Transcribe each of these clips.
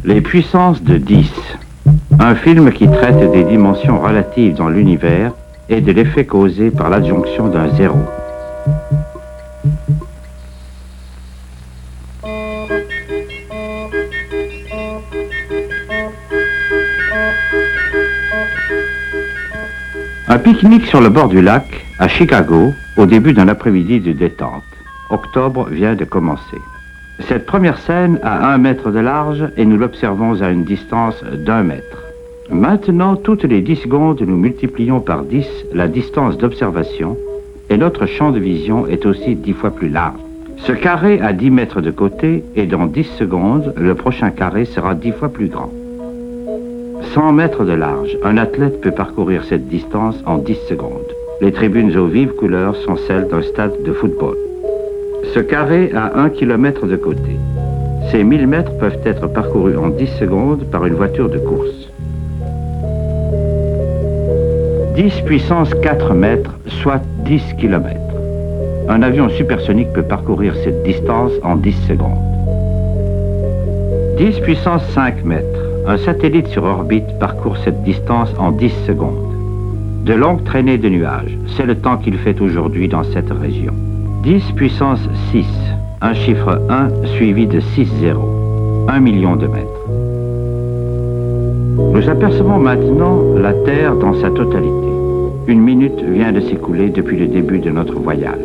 Les puissances de 10. Un film qui traite des dimensions relatives dans l'univers et de l'effet causé par l'adjonction d'un zéro. Un pique-nique sur le bord du lac, à Chicago, au début d'un après-midi de détente. Octobre vient de commencer. Cette première scène a 1 mètre de large et nous l'observons à une distance d'1 mètre. Maintenant, toutes les 10 secondes, nous multiplions par 10 la distance d'observation et notre champ de vision est aussi 10 fois plus large. Ce carré a 10 mètres de côté et dans 10 secondes, le prochain carré sera 10 fois plus grand. 100 mètres de large, un athlète peut parcourir cette distance en 10 secondes. Les tribunes aux vives couleurs sont celles d'un stade de football. Ce carré a 1 kilomètre de côté. Ces 1000 mètres peuvent être parcourus en 10 secondes par une voiture de course. 10 puissance 4 mètres, soit 10 kilomètres. Un avion supersonique peut parcourir cette distance en 10 secondes. 10 puissance 5 mètres. Un satellite sur orbite parcourt cette distance en 10 secondes. De longues traînées de nuages, c'est le temps qu'il fait aujourd'hui dans cette région. 10 puissance 6, un chiffre 1 suivi de 6 zéros, 1 million de mètres. Nous apercevons maintenant la Terre dans sa totalité. Une minute vient de s'écouler depuis le début de notre voyage.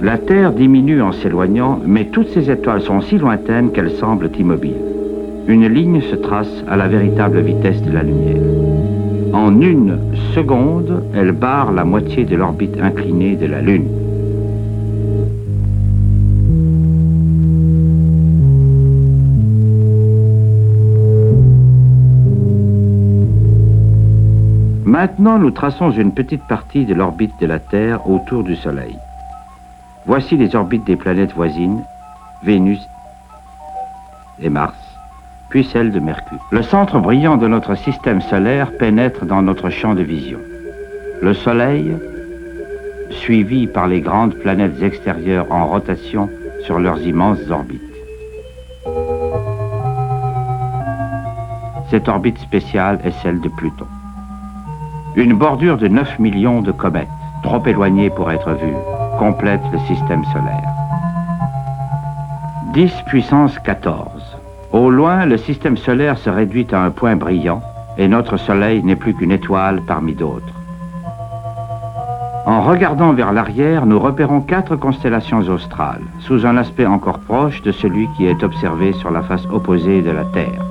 La Terre diminue en s'éloignant, mais toutes ces étoiles sont si lointaines qu'elles semblent immobiles. Une ligne se trace à la véritable vitesse de la lumière. En 1 seconde, elle barre la moitié de l'orbite inclinée de la Lune. Maintenant, nous traçons une petite partie de l'orbite de la Terre autour du Soleil. Voici les orbites des planètes voisines, Vénus et Mars, puis celle de Mercure. Le centre brillant de notre système solaire pénètre dans notre champ de vision. Le Soleil, suivi par les grandes planètes extérieures en rotation sur leurs immenses orbites. Cette orbite spéciale est celle de Pluton. Une bordure de 9 millions de comètes, trop éloignées pour être vues, complète le système solaire. 10 puissance 14. Au loin, le système solaire se réduit à un point brillant et notre Soleil n'est plus qu'une étoile parmi d'autres. En regardant vers l'arrière, nous repérons 4 constellations australes, sous un aspect encore proche de celui qui est observé sur la face opposée de la Terre.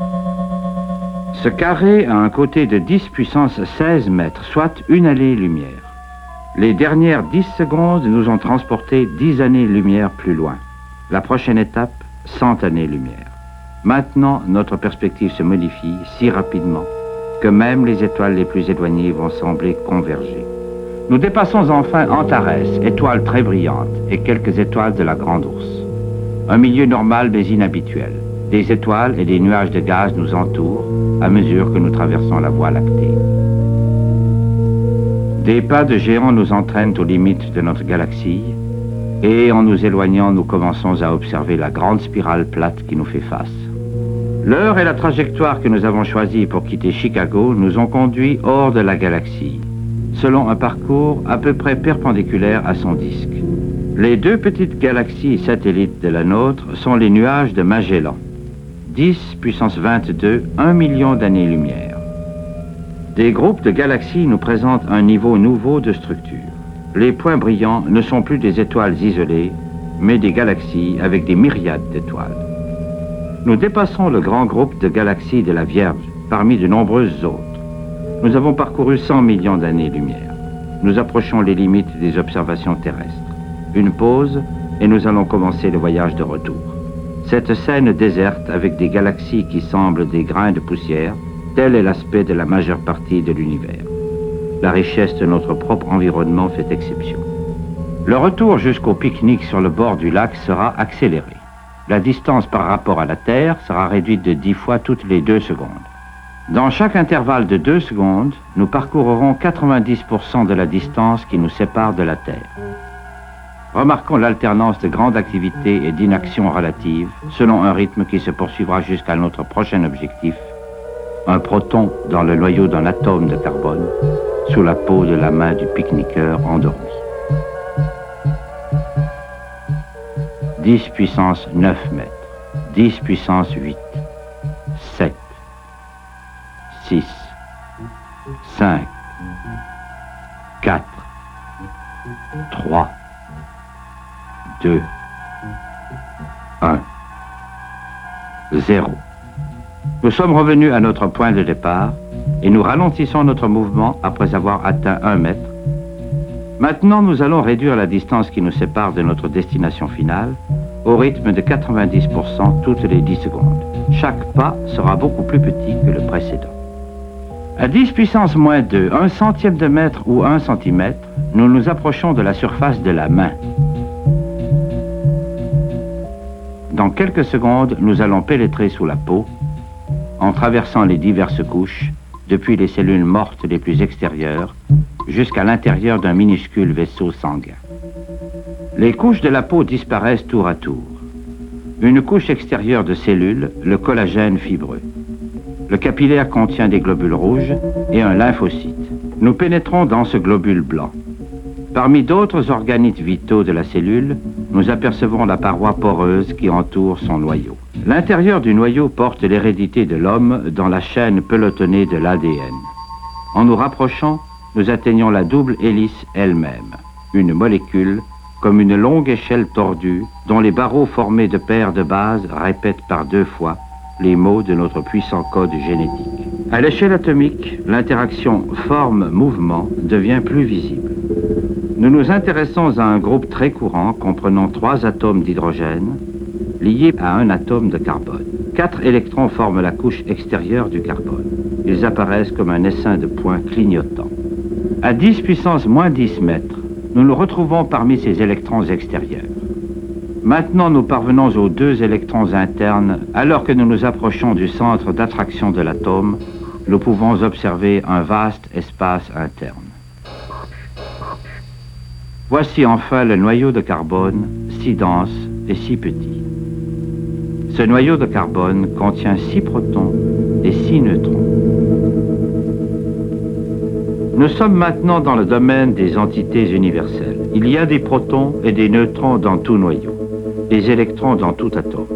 Ce carré a un côté de 10 puissance 16 mètres, soit 1 année-lumière. Les dernières 10 secondes nous ont transporté 10 années-lumière plus loin. La prochaine étape, 100 années-lumière. Maintenant, notre perspective se modifie si rapidement que même les étoiles les plus éloignées vont sembler converger. Nous dépassons enfin Antares, étoile très brillante, et quelques étoiles de la Grande Ourse. Un milieu normal mais inhabituel. Des étoiles et des nuages de gaz nous entourent à mesure que nous traversons la Voie lactée. Des pas de géants nous entraînent aux limites de notre galaxie, et en nous éloignant, nous commençons à observer la grande spirale plate qui nous fait face. L'heure et la trajectoire que nous avons choisie pour quitter Chicago nous ont conduits hors de la galaxie, selon un parcours à peu près perpendiculaire à son disque. Les 2 petites galaxies satellites de la nôtre sont les nuages de Magellan. 10 puissance 22, 1 million d'années-lumière. Des groupes de galaxies nous présentent un niveau nouveau de structure. Les points brillants ne sont plus des étoiles isolées, mais des galaxies avec des myriades d'étoiles. Nous dépassons le grand groupe de galaxies de la Vierge, parmi de nombreuses autres. Nous avons parcouru 100 millions d'années-lumière. Nous approchons les limites des observations terrestres. Une pause, et nous allons commencer le voyage de retour. Cette scène déserte avec des galaxies qui semblent des grains de poussière, tel est l'aspect de la majeure partie de l'univers. La richesse de notre propre environnement fait exception. Le retour jusqu'au pique-nique sur le bord du lac sera accéléré. La distance par rapport à la Terre sera réduite de 10 fois toutes les 2 secondes. Dans chaque intervalle de 2 secondes, nous parcourrons 90% de la distance qui nous sépare de la Terre. Remarquons l'alternance de grande activité et d'inaction relative, selon un rythme qui se poursuivra jusqu'à notre prochain objectif, un proton dans le noyau d'un atome de carbone, sous la peau de la main du pique-niqueur endormi. 10 puissance 9 mètres, 10 puissance 8, 7, 6, 5, 4, 3, 2, 1, 0. Nous sommes revenus à notre point de départ et nous ralentissons notre mouvement après avoir atteint 1 mètre. Maintenant, nous allons réduire la distance qui nous sépare de notre destination finale au rythme de 90% toutes les 10 secondes. Chaque pas sera beaucoup plus petit que le précédent. À 10 puissance moins 2, 1 centième de mètre ou 1 centimètre, nous nous approchons de la surface de la main. Dans quelques secondes, nous allons pénétrer sous la peau, en traversant les diverses couches, depuis les cellules mortes les plus extérieures, jusqu'à l'intérieur d'un minuscule vaisseau sanguin. Les couches de la peau disparaissent tour à tour. Une couche extérieure de cellules, le collagène fibreux. Le capillaire contient des globules rouges et un lymphocyte. Nous pénétrons dans ce globule blanc. Parmi d'autres organites vitaux de la cellule, nous apercevons la paroi poreuse qui entoure son noyau. L'intérieur du noyau porte l'hérédité de l'homme dans la chaîne pelotonnée de l'ADN. En nous rapprochant, nous atteignons la double hélice elle-même, une molécule comme une longue échelle tordue dont les barreaux formés de paires de bases répètent par 2 fois les mots de notre puissant code génétique. À l'échelle atomique, l'interaction forme-mouvement devient plus visible. Nous nous intéressons à un groupe très courant comprenant 3 atomes d'hydrogène liés à un atome de carbone. 4 électrons forment la couche extérieure du carbone. Ils apparaissent comme un essaim de points clignotants. À 10 puissance moins 10 mètres, nous nous retrouvons parmi ces électrons extérieurs. Maintenant, nous parvenons aux 2 électrons internes. Alors que nous nous approchons du centre d'attraction de l'atome, nous pouvons observer un vaste espace interne. Voici enfin le noyau de carbone, si dense et si petit. Ce noyau de carbone contient 6 protons et 6 neutrons. Nous sommes maintenant dans le domaine des entités universelles. Il y a des protons et des neutrons dans tout noyau, des électrons dans tout atome,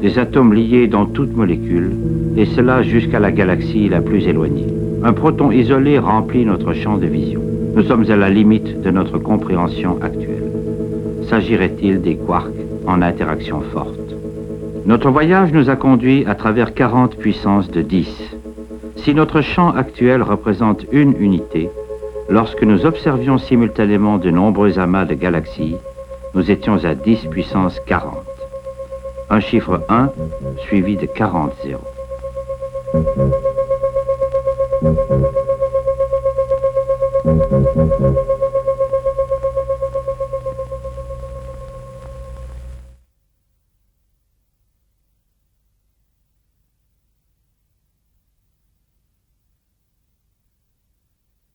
des atomes liés dans toute molécule, et cela jusqu'à la galaxie la plus éloignée. Un proton isolé remplit notre champ de vision. Nous sommes à la limite de notre compréhension actuelle. S'agirait-il des quarks en interaction forte? Notre voyage nous a conduits à travers 40 puissances de 10. Si notre champ actuel représente une unité, lorsque nous observions simultanément de nombreux amas de galaxies, nous étions à 10 puissance 40. Un chiffre 1 suivi de 40 zéros.